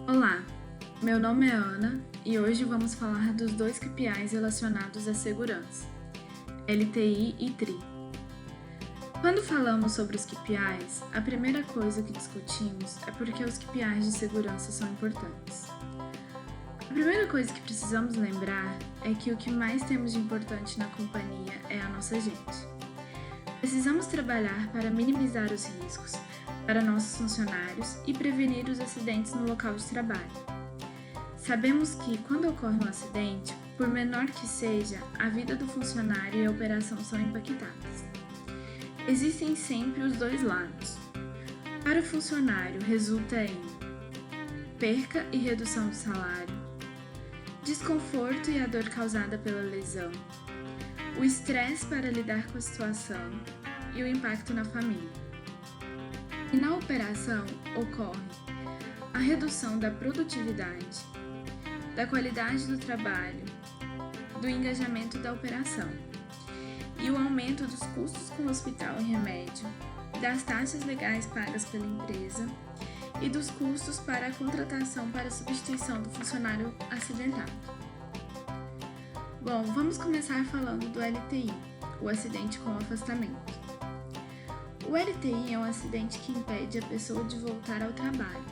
Olá, meu nome é Ana e hoje vamos falar dos dois KPIs relacionados à segurança, LTI e TRI. Quando falamos sobre os KPIs, a primeira coisa que discutimos é porque os KPIs de segurança são importantes. A primeira coisa que precisamos lembrar é que o que mais temos de importante na companhia é a nossa gente. Precisamos trabalhar para minimizar os riscos para nossos funcionários e prevenir os acidentes no local de trabalho. Sabemos que, quando ocorre um acidente, por menor que seja, a vida do funcionário e a operação são impactadas. Existem sempre os dois lados. Para o funcionário, resulta em perca e redução do salário, desconforto e a dor causada pela lesão, o estresse para lidar com a situação e o impacto na família. E na operação ocorre a redução da produtividade, da qualidade do trabalho, do engajamento da operação e o aumento dos custos com o hospital e remédio, das taxas legais pagas pela empresa e dos custos para a contratação para a substituição do funcionário acidentado. Bom, vamos começar falando do LTI, o acidente com afastamento. O LTI é um acidente que impede a pessoa de voltar ao trabalho,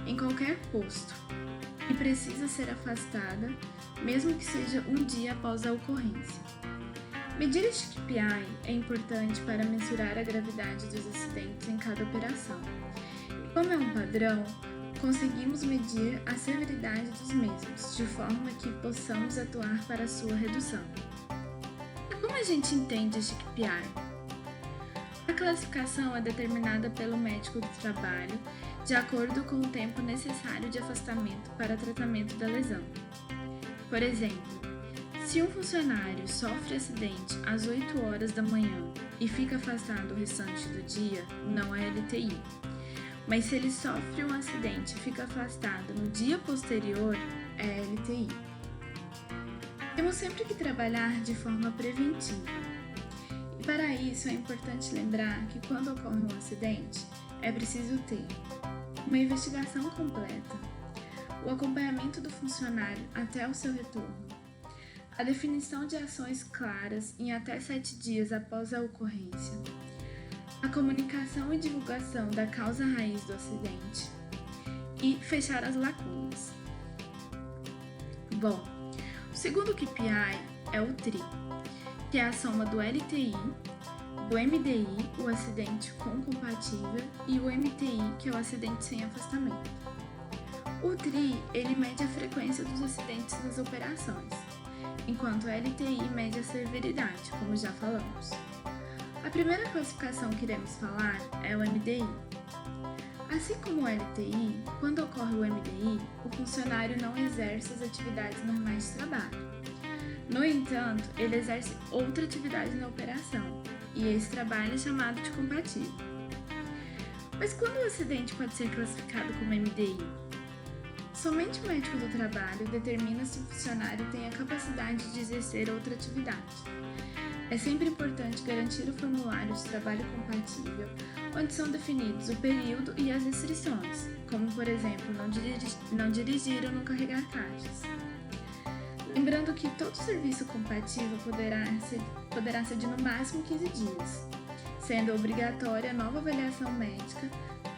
em qualquer posto, e precisa ser afastada, mesmo que seja um dia após a ocorrência. Medir este KPI é importante para mensurar a gravidade dos acidentes em cada operação. E como é um padrão, conseguimos medir a severidade dos mesmos, de forma que possamos atuar para a sua redução. E como a gente entende este KPI? A classificação é determinada pelo médico do trabalho, de acordo com o tempo necessário de afastamento para tratamento da lesão. Por exemplo, se um funcionário sofre acidente às 8 horas da manhã e fica afastado o restante do dia, não é LTI. Mas se ele sofre um acidente e fica afastado no dia posterior, é LTI. Temos sempre que trabalhar de forma preventiva. E para isso é importante lembrar que quando ocorre um acidente, é preciso ter uma investigação completa, o acompanhamento do funcionário até o seu retorno, a definição de ações claras em até 7 dias após a ocorrência, a comunicação e divulgação da causa raiz do acidente e fechar as lacunas. Bom, o segundo KPI é o TRI, que é a soma do LTI, o MDI, o acidente com compatível, e o MTI, que é o acidente sem afastamento. O TRI, ele mede a frequência dos acidentes nas operações, enquanto o LTI mede a severidade, como já falamos. A primeira classificação que iremos falar é o MDI. Assim como o LTI, quando ocorre o MDI, o funcionário não exerce as atividades normais de trabalho. No entanto, ele exerce outra atividade na operação, e esse trabalho é chamado de compatível. Mas quando o acidente pode ser classificado como MDI? Somente o médico do trabalho determina se o funcionário tem a capacidade de exercer outra atividade. É sempre importante garantir o formulário de trabalho compatível, onde são definidos o período e as restrições, como por exemplo, não dirigir ou não carregar caixas. Lembrando que todo serviço compatível poderá ser de no máximo 15 dias, sendo obrigatória a nova avaliação médica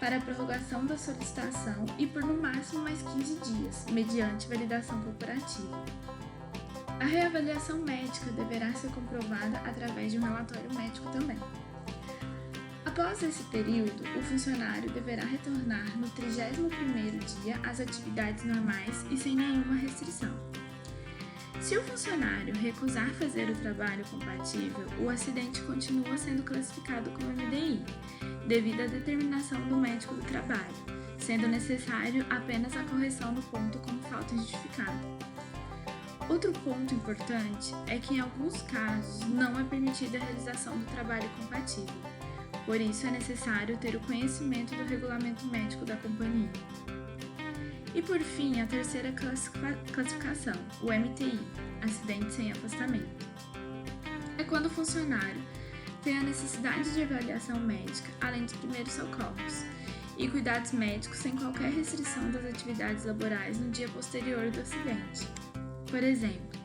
para a prorrogação da solicitação e por no máximo mais 15 dias, mediante validação corporativa. A reavaliação médica deverá ser comprovada através de um relatório médico também. Após esse período, o funcionário deverá retornar no 31º dia às atividades normais e sem nenhuma restrição. Se o funcionário recusar fazer o trabalho compatível, o acidente continua sendo classificado como MDI, devido à determinação do médico do trabalho, sendo necessário apenas a correção do ponto como falta injustificada. Outro ponto importante é que em alguns casos não é permitida a realização do trabalho compatível, por isso é necessário ter o conhecimento do regulamento médico da companhia. E por fim, a terceira classificação, o MTI, acidente sem afastamento. É quando o funcionário tem a necessidade de avaliação médica, além dos primeiros socorros, e cuidados médicos sem qualquer restrição das atividades laborais no dia posterior do acidente. Por exemplo,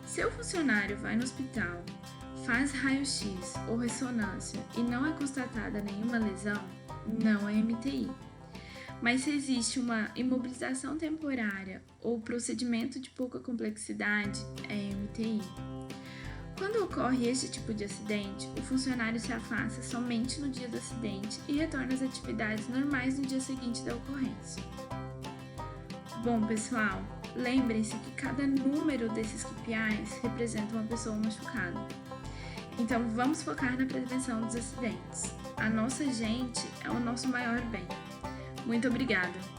se o funcionário vai no hospital, faz raio-x ou ressonância e não é constatada nenhuma lesão, não é MTI. Mas se existe uma imobilização temporária ou procedimento de pouca complexidade, é MTI. Quando ocorre este tipo de acidente, o funcionário se afasta somente no dia do acidente e retorna às atividades normais no dia seguinte da ocorrência. Bom, pessoal, lembrem-se que cada número desses KPIs representa uma pessoa machucada. Então, vamos focar na prevenção dos acidentes. A nossa gente é o nosso maior bem. Muito obrigada!